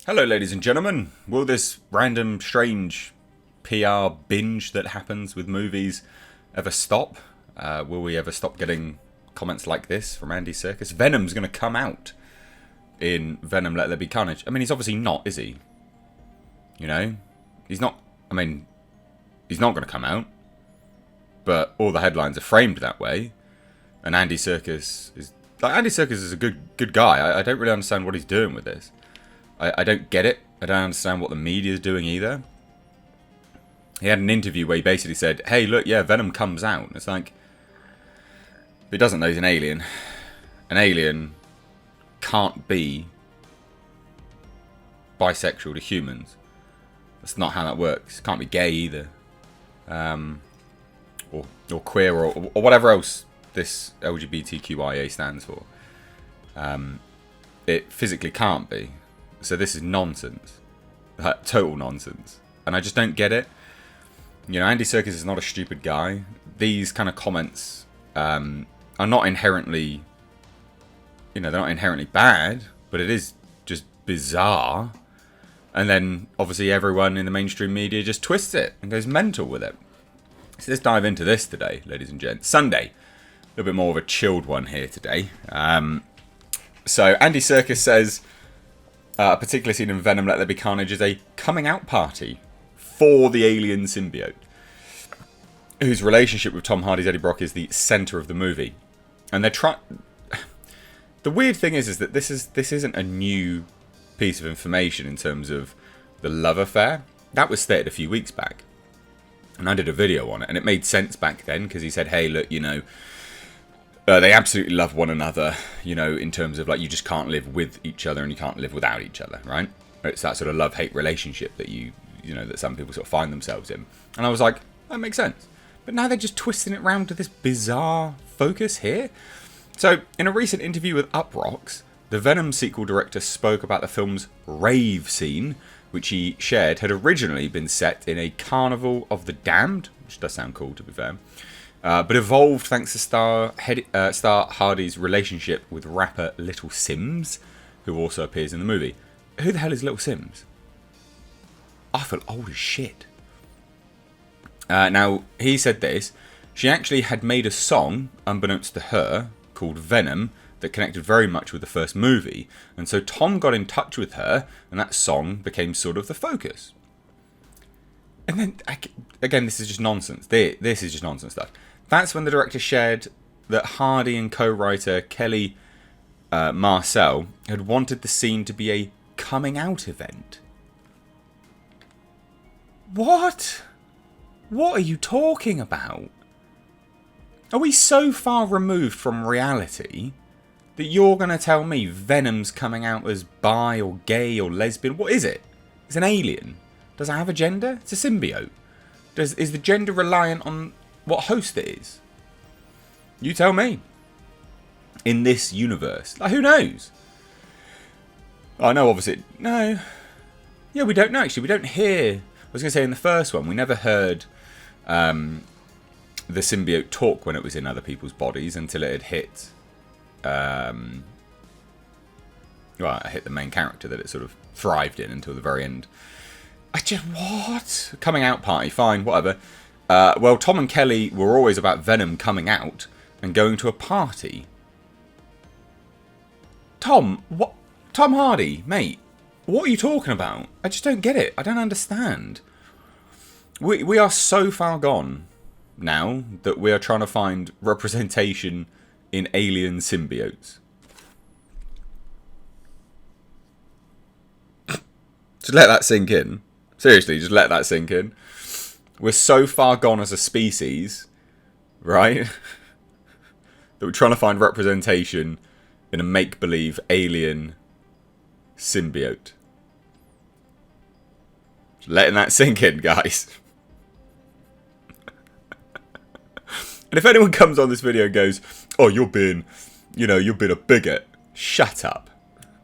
Hello, ladies and gentlemen. Will this random, strange PR binge that happens with movies ever stop? Will we ever stop getting comments like this from Andy Serkis? Venom's going to come out in Venom Let There Be Carnage. I mean, he's obviously not, is he? You know? He's not... I mean, he's not going to come out. But all the headlines are framed that way. And Andy Serkis is... Andy Serkis is a good guy. I don't really understand what he's doing with this. I don't get it. I don't understand what the media is doing either. He had an interview where he basically said, hey, look, yeah, Venom comes out. It's like, he doesn't know he's an alien. An alien can't be bisexual to humans. That's not how that works. Can't be gay either. Or queer or whatever else this LGBTQIA stands for. It physically can't be. So this is nonsense. Total nonsense. And I just don't get it. You know, Andy Serkis is not a stupid guy. These kind of comments are not inherently... You know, they're not inherently bad. But it is just bizarre. And then, obviously, everyone in the mainstream media just twists it and goes mental with it. So let's dive into this today, ladies and gents. Sunday. A little bit more of a chilled one here today. So Andy Serkis says... a particular scene in Venom Let There Be Carnage is a coming out party for the alien symbiote, whose relationship with Tom Hardy's Eddie Brock is the centre of the movie. And they're trying... The weird thing is that this isn't a new piece of information in terms of the love affair. That was stated a few weeks back. And I did a video on it, and it made sense back then, because he said, hey, look, you know... they absolutely love one another, you know, in terms of, like, you just can't live with each other and you can't live without each other, right? It's that sort of love-hate relationship that you know, that some people sort of find themselves in. And I was like, that makes sense. But now they're just twisting it around to this bizarre focus here. So, in a recent interview with Unbox, the Venom sequel director spoke about the film's rave scene, which he shared had originally been set in a carnival of the damned, which does sound cool, to be fair. But evolved thanks to Star Hardy's relationship with rapper Little Simz, who also appears in the movie. Who the hell is Little Simz? I feel old as shit. Now, he said this. She actually had made a song, unbeknownst to her, called Venom, that connected very much with the first movie. And so Tom got in touch with her, and that song became sort of the focus. And then, again, this is just nonsense. This is just nonsense stuff. That's when the director shared that Hardy and co-writer Kelly Marcel had wanted the scene to be a coming out event. What? What are you talking about? Are we so far removed from reality that you're going to tell me Venom's coming out as bi or gay or lesbian? What is it? It's an alien. Does it have a gender? It's a symbiote. Is the gender reliant on what host it is? You tell me. In this universe. Like, who knows? I know, obviously. No. Yeah, we don't know, actually. We don't hear... I was going to say, in the first one, we never heard the symbiote talk when it was in other people's bodies until it had hit... well, it hit the main character that it sort of thrived in until the very end. What? Coming out party, fine, whatever. Well, Tom and Kelly were always about Venom coming out and going to a party. Tom, what? Tom Hardy, mate, what are you talking about? I just don't get it. I don't understand. We are so far gone now that we are trying to find representation in alien symbiotes. Just let that sink in. Seriously, just let that sink in. We're so far gone as a species, right? That we're trying to find representation in a make-believe alien symbiote. Just letting that sink in, guys. And if anyone comes on this video and goes, oh, you're being a bigot. Shut up.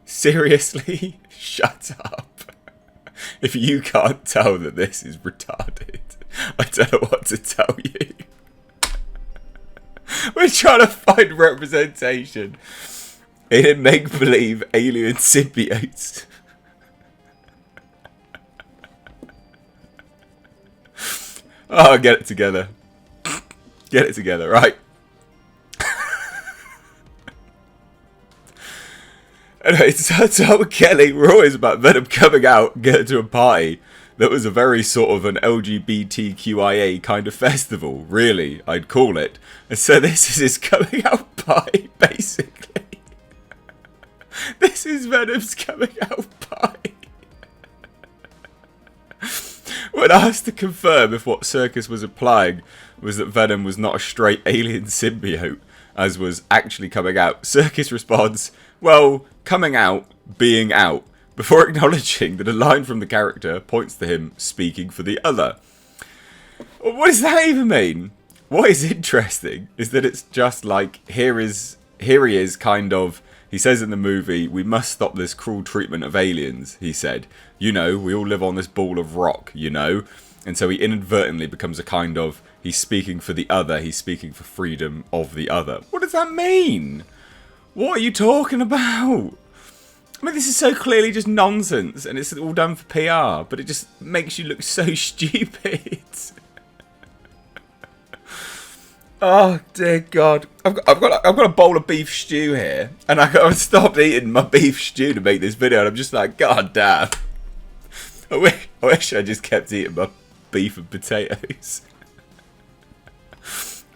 Seriously? Shut up. If you can't tell that this is retarded, I don't know what to tell you. We're trying to find representation in make-believe alien symbiotes. Oh, get it together. Get it together, right? Anyway, so Tom and Kelly were always about Venom coming out and getting to a party that was a very sort of an LGBTQIA kind of festival, really, I'd call it. And so this is his coming out party, basically. This is Venom's coming out party. When asked to confirm if what Serkis was implying was that Venom was not a straight alien symbiote, as was actually coming out, Serkis responds, well, coming out, being out, before acknowledging that a line from the character points to him speaking for the other. What does that even mean? What is interesting is that it's just like, here he is kind of, he says in the movie, we must stop this cruel treatment of aliens, he said. You know, we all live on this ball of rock, you know? And so he inadvertently becomes a kind of, he's speaking for the other, he's speaking for freedom of the other. What does that mean? What are you talking about? I mean, this is so clearly just nonsense, and it's all done for PR, but it just makes you look so stupid. Oh dear God! I've got a bowl of beef stew here, and I've stopped eating my beef stew to make this video, and I'm just like, God damn! I wish I just kept eating my beef and potatoes.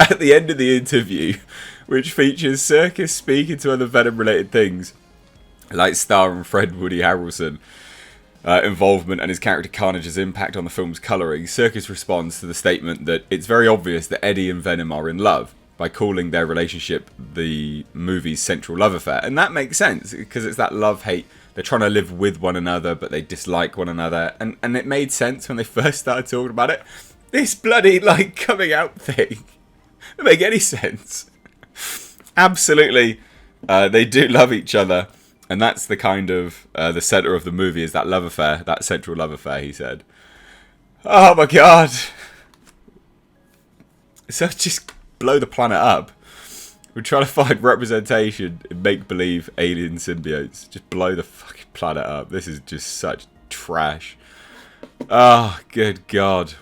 At the end of the interview, which features Serkis speaking to other Venom-related things, like star and friend Woody Harrelson, involvement and his character Carnage's impact on the film's colouring, Serkis responds to the statement that it's very obvious that Eddie and Venom are in love, by calling their relationship the movie's central love affair. And that makes sense, because it's that love-hate. They're trying to live with one another, but they dislike one another. And it made sense when they first started talking about it. This bloody, like, coming out thing doesn't make any sense. Absolutely, they do love each other. And that's the kind of, the centre of the movie is that love affair, that central love affair, he said. Oh my God. So just blow the planet up. We're trying to find representation in make-believe alien symbiotes. Just blow the fucking planet up. This is just such trash. Oh, good God.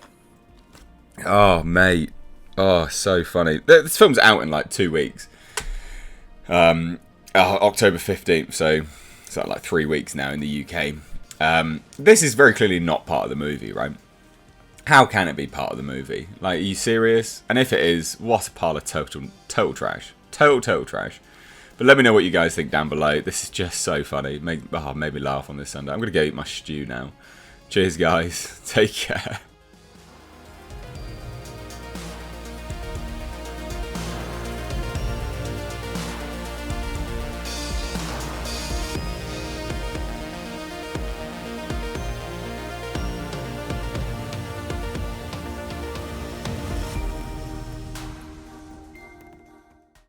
Oh, mate. Oh, so funny. This film's out in like 2 weeks. October 15th, so it's like 3 weeks now in the UK. This is very clearly not part of the movie, right? How can it be part of the movie? Like, are you serious? And if it is, what a pile of total trash. Total trash. But let me know what you guys think down below. This is just so funny. Made me laugh on this Sunday. I'm going to go eat my stew now. Cheers, guys. Take care.